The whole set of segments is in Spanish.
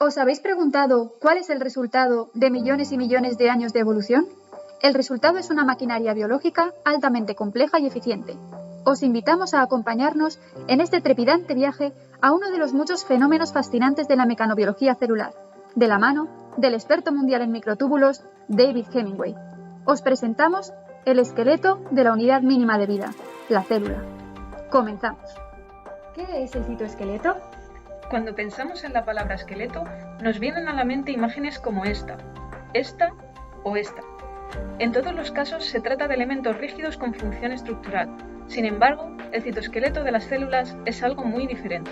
¿Os habéis preguntado cuál es el resultado de millones y millones de años de evolución? El resultado es una maquinaria biológica altamente compleja y eficiente. Os invitamos a acompañarnos en este trepidante viaje a uno de los muchos fenómenos fascinantes de la mecanobiología celular, de la mano del experto mundial en microtúbulos, David Hemingway. Os presentamos el esqueleto de la unidad mínima de vida, la célula. Comenzamos. ¿Qué es el citoesqueleto? Cuando pensamos en la palabra esqueleto, nos vienen a la mente imágenes como esta o esta. En todos los casos se trata de elementos rígidos con función estructural. Sin embargo, el citoesqueleto de las células es algo muy diferente.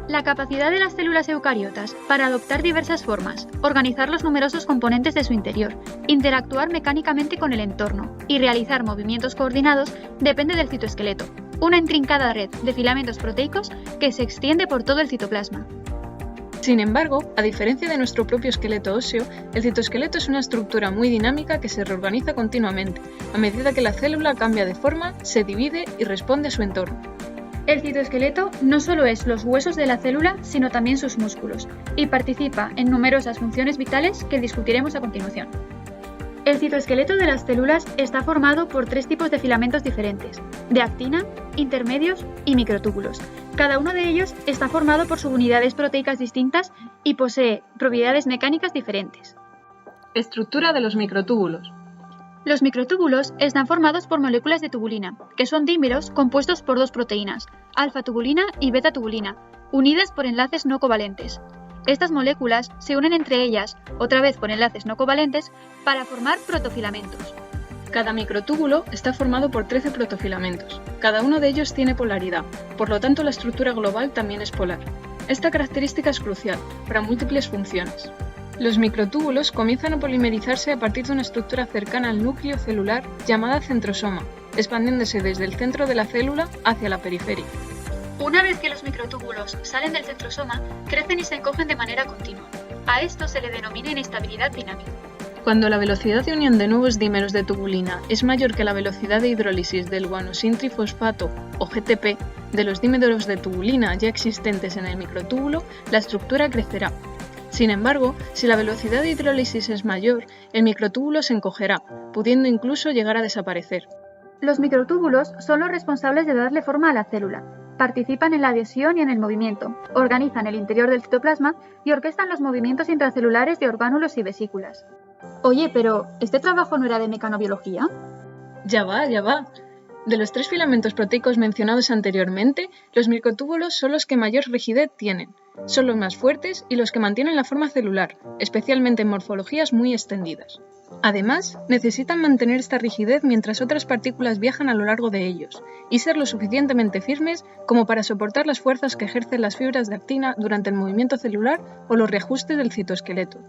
La capacidad de las células eucariotas para adoptar diversas formas, organizar los numerosos componentes de su interior, interactuar mecánicamente con el entorno y realizar movimientos coordinados depende del citoesqueleto, una intrincada red de filamentos proteicos que se extiende por todo el citoplasma. Sin embargo, a diferencia de nuestro propio esqueleto óseo, el citoesqueleto es una estructura muy dinámica que se reorganiza continuamente, a medida que la célula cambia de forma, se divide y responde a su entorno. El citoesqueleto no solo es los huesos de la célula, sino también sus músculos, y participa en numerosas funciones vitales que discutiremos a continuación. El citoesqueleto de las células está formado por tres tipos de filamentos diferentes, de actina, intermedios y microtúbulos. Cada uno de ellos está formado por subunidades proteicas distintas y posee propiedades mecánicas diferentes. Estructura de los microtúbulos. Los microtúbulos están formados por moléculas de tubulina, que son dímeros compuestos por dos proteínas, alfa-tubulina y beta-tubulina, unidas por enlaces no covalentes. Estas moléculas se unen entre ellas, otra vez por enlaces no covalentes, para formar protofilamentos. Cada microtúbulo está formado por 13 protofilamentos. Cada uno de ellos tiene polaridad, por lo tanto la estructura global también es polar. Esta característica es crucial para múltiples funciones. Los microtúbulos comienzan a polimerizarse a partir de una estructura cercana al núcleo celular llamada centrosoma, expandiéndose desde el centro de la célula hacia la periferia. Una vez que los microtúbulos salen del centrosoma, crecen y se encogen de manera continua. A esto se le denomina inestabilidad dinámica. Cuando la velocidad de unión de nuevos dímeros de tubulina es mayor que la velocidad de hidrólisis del guanosintrifosfato o GTP de los dímeros de tubulina ya existentes en el microtúbulo, la estructura crecerá. Sin embargo, si la velocidad de hidrólisis es mayor, el microtúbulo se encogerá, pudiendo incluso llegar a desaparecer. Los microtúbulos son los responsables de darle forma a la célula. Participan en la adhesión y en el movimiento, organizan el interior del citoplasma y orquestan los movimientos intracelulares de orgánulos y vesículas. Oye, pero ¿este trabajo no era de mecanobiología? Ya va. De los tres filamentos proteicos mencionados anteriormente, los microtúbulos son los que mayor rigidez tienen. Son los más fuertes y los que mantienen la forma celular, especialmente en morfologías muy extendidas. Además, necesitan mantener esta rigidez mientras otras partículas viajan a lo largo de ellos, y ser lo suficientemente firmes como para soportar las fuerzas que ejercen las fibras de actina durante el movimiento celular o los reajustes del citoesqueleto.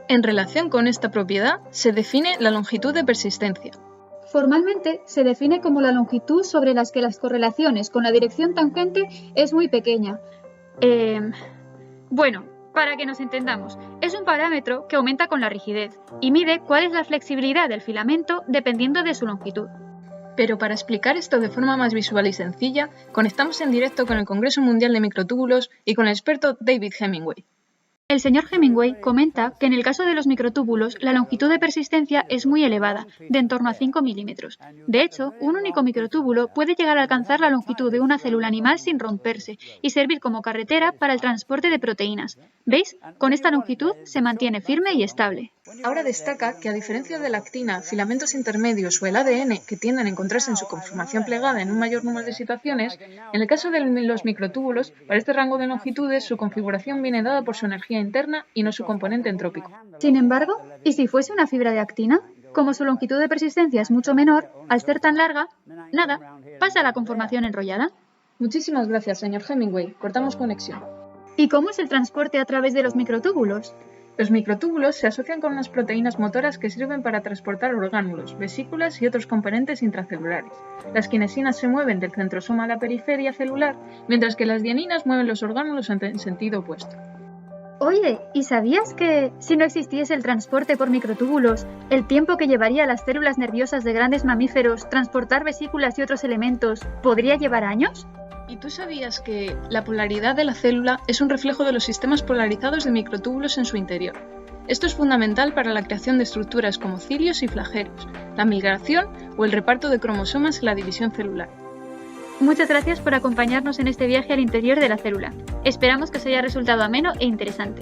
En relación con esta propiedad, se define la longitud de persistencia. Formalmente se define como la longitud sobre las que las correlaciones con la dirección tangente es muy pequeña. Bueno, para que nos entendamos, es un parámetro que aumenta con la rigidez y mide cuál es la flexibilidad del filamento dependiendo de su longitud. Pero para explicar esto de forma más visual y sencilla, conectamos en directo con el Congreso Mundial de Microtúbulos y con el experto David Hemingway. El señor Hemingway comenta que en el caso de los microtúbulos la longitud de persistencia es muy elevada, de en torno a 5 milímetros. De hecho, un único microtúbulo puede llegar a alcanzar la longitud de una célula animal sin romperse y servir como carretera para el transporte de proteínas. ¿Veis? Con esta longitud se mantiene firme y estable. Ahora destaca que a diferencia de la actina, filamentos intermedios o el ADN que tienden a encontrarse en su conformación plegada en un mayor número de situaciones, en el caso de los microtúbulos, para este rango de longitudes su configuración viene dada por su energía interna y no su componente entrópico. Sin embargo, ¿y si fuese una fibra de actina? Como su longitud de persistencia es mucho menor, al ser tan larga, nada, pasa a la conformación enrollada. Muchísimas gracias, señor Hemingway. Cortamos conexión. ¿Y cómo es el transporte a través de los microtúbulos? Los microtúbulos se asocian con unas proteínas motoras que sirven para transportar orgánulos, vesículas y otros componentes intracelulares. Las quinesinas se mueven del centrosoma a la periferia celular, mientras que las dianinas mueven los orgánulos en sentido opuesto. Oye, ¿y sabías que si no existiese el transporte por microtúbulos, el tiempo que llevaría a las células nerviosas de grandes mamíferos transportar vesículas y otros elementos podría llevar años? ¿Y tú sabías que la polaridad de la célula es un reflejo de los sistemas polarizados de microtúbulos en su interior? Esto es fundamental para la creación de estructuras como cilios y flagelos, la migración o el reparto de cromosomas en la división celular. Muchas gracias por acompañarnos en este viaje al interior de la célula. Esperamos que os haya resultado ameno e interesante.